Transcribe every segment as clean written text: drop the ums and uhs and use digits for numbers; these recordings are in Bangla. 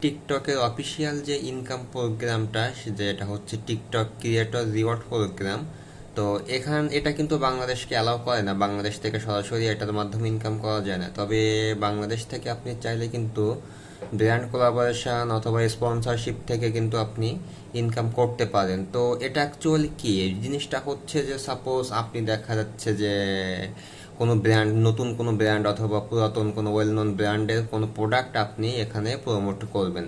টিকটকের অফিসিয়াল যে ইনকাম প্রোগ্রামটা যেটা হচ্ছে টিকটক ক্রিয়েটর রিওয়ার্ড প্রোগ্রাম। তো এটা কিন্তু বাংলাদেশকে অ্যালাউ করে না, বাংলাদেশ থেকে সরাসরি এটার মাধ্যমে ইনকাম করা যায় না। তবে বাংলাদেশ থেকে আপনি চাইলে কিন্তু ব্র্যান্ড কোলাবোরেশন অথবা স্পন্সরশিপ থেকে কিন্তু আপনি ইনকাম করতে পারেন। তো এটা অ্যাকচুয়ালি কি এই জিনিসটা হচ্ছে যে সাপোজ আপনি দেখা যাচ্ছে যে কোনো ব্র্যান্ড, নতুন কোনো ব্র্যান্ড অথবা পুরাতন কোনো ওয়েল নোন ব্র্যান্ডের কোনো প্রোডাক্ট আপনি এখানে প্রমোট করবেন।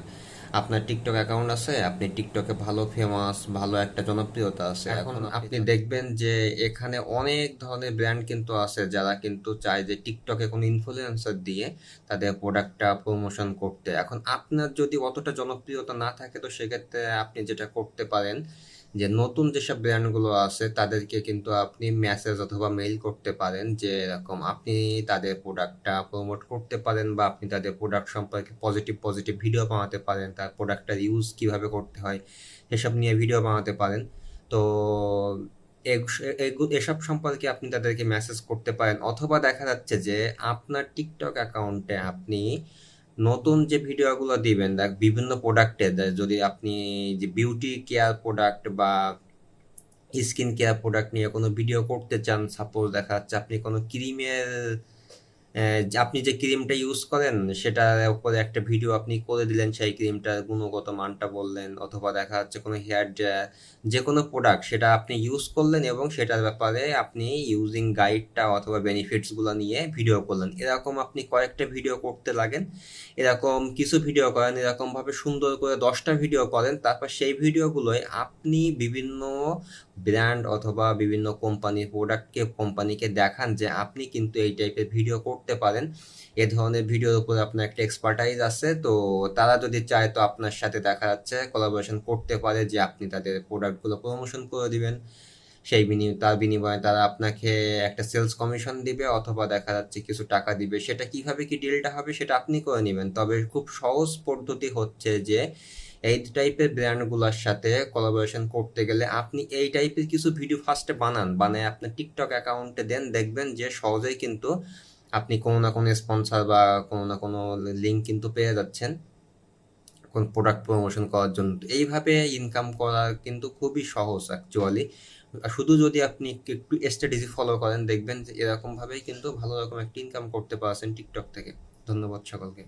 আপনার টিকটক অ্যাকাউন্ট আছে, আপনি টিকটকে ভালো ফেমাস, ভালো একটা জনপ্রিয়তা আছে। এখন আপনি দেখবেন যে এখানে অনেক ধরনের ব্র্যান্ড কিন্তু আছে যারা কিন্তু চায় যে টিকটকে কোনো ইনফ্লুয়েন্সার দিয়ে তাদের প্রোডাক্টটা প্রমোশন করতে। এখন আপনার যদি অতটা জনপ্রিয়তা না থাকে, তো সেক্ষেত্রে আপনি যেটা করতে পারেন যে নতুন যেসব ব্র্যান্ডগুলো আছে তাদেরকে কিন্তু আপনি মেসেজ অথবা মেইল করতে পারেন যে এরকম আপনি তাদের প্রোডাক্টটা প্রমোট করতে পারেন, বা আপনি তাদের প্রোডাক্ট সম্পর্কে পজিটিভ পজিটিভ ভিডিও বানাতে পারেন, তার প্রোডাক্টটার ইউজ কিভাবে করতে হয় এসব নিয়ে ভিডিও বানাতে পারেন। তো এসব সম্পর্কে আপনি তাদেরকে মেসেজ করতে পারেন, অথবা দেখা যাচ্ছে যে আপনার টিকটক অ্যাকাউন্টে আপনি নতুন যে ভিডিওগুলো দিবেন, দেখ বিভিন্ন প্রোডাক্টের, যদি আপনি যে বিউটি কেয়ার প্রোডাক্ট বা স্কিন কেয়ার প্রোডাক্ট নিয়ে কোনো ভিডিও করতে চান, সাপোজ দেখা যাচ্ছে আপনি কোনো ক্রিমের, যে আপনি যে ক্রিমটা ইউজ করেন সেটার উপরে একটা ভিডিও আপনি করে দিলেন, সেই ক্রিমটার গুণগত মানটা বললেন, অথবা দেখা যাচ্ছে কোনো হেয়ার যে কোনো প্রোডাক্ট সেটা আপনি ইউজ করলেন এবং সেটার ব্যাপারে আপনি ইউজিং গাইডটা অথবা বেনিফিটসগুলো নিয়ে ভিডিও করলেন। এরকম আপনি কয়েকটা ভিডিও করতে লাগেন, এরকম কিছু ভিডিও করেন, এরকমভাবে সুন্দর করে 10টা ভিডিও করেন। তারপর সেই ভিডিওগুলোয় আপনি বিভিন্ন ব্র্যান্ড অথবা বিভিন্ন কোম্পানিকে দেখান যে আপনি কিন্তু এই টাইপের ভিডিও করতে পারেন, এ ধরনের ভিডিওর উপর আপনার একটা এক্সপার্টাইজ আছে। তো তারা যদি চায় তো আপনার সাথে দেখা যাচ্ছে কোলাবোরেশন করতে পারে, যে আপনি তাদের প্রোডাক্টগুলো প্রমোশন করে দিবেন। তার বিনিময়ে তারা আপনাকে একটা সেলস কমিশন দিবে, অথবা দেখা যাচ্ছে কিছু টাকা দিবে। সেটা কিভাবে কি ডিলটা হবে সেটা আপনি করে নেবেন। তবে খুব সহজ পদ্ধতি হচ্ছে যে এই টাইপের ব্র্যান্ডগুলোর সাথে কোলাবোরেশন করতে গেলে আপনি এই টাইপের কিছু ভিডিও ফার্স্টে বানায় আপনার টিকটক অ্যাকাউন্টে দেন, দেখবেন যে সহজেই কিন্তু আপনি কোনো না কোনো স্পন্সর বা কোনো না কোনো লিঙ্ক কিন্তু পেয়ে যাচ্ছেন কোন প্রোডাক্ট প্রমোশন করার জন্য। তো এইভাবে ইনকাম করা কিন্তু খুবই সহজ অ্যাকচুয়ালি। শুধু যদি আপনি একটু স্ট্র্যাটেজি ফলো করেন, দেখবেন যে এরকম ভাবেই কিন্তু ভালো রকম একটা ইনকাম করতে পারছেন টিকটক থেকে। ধন্যবাদ সকলকে।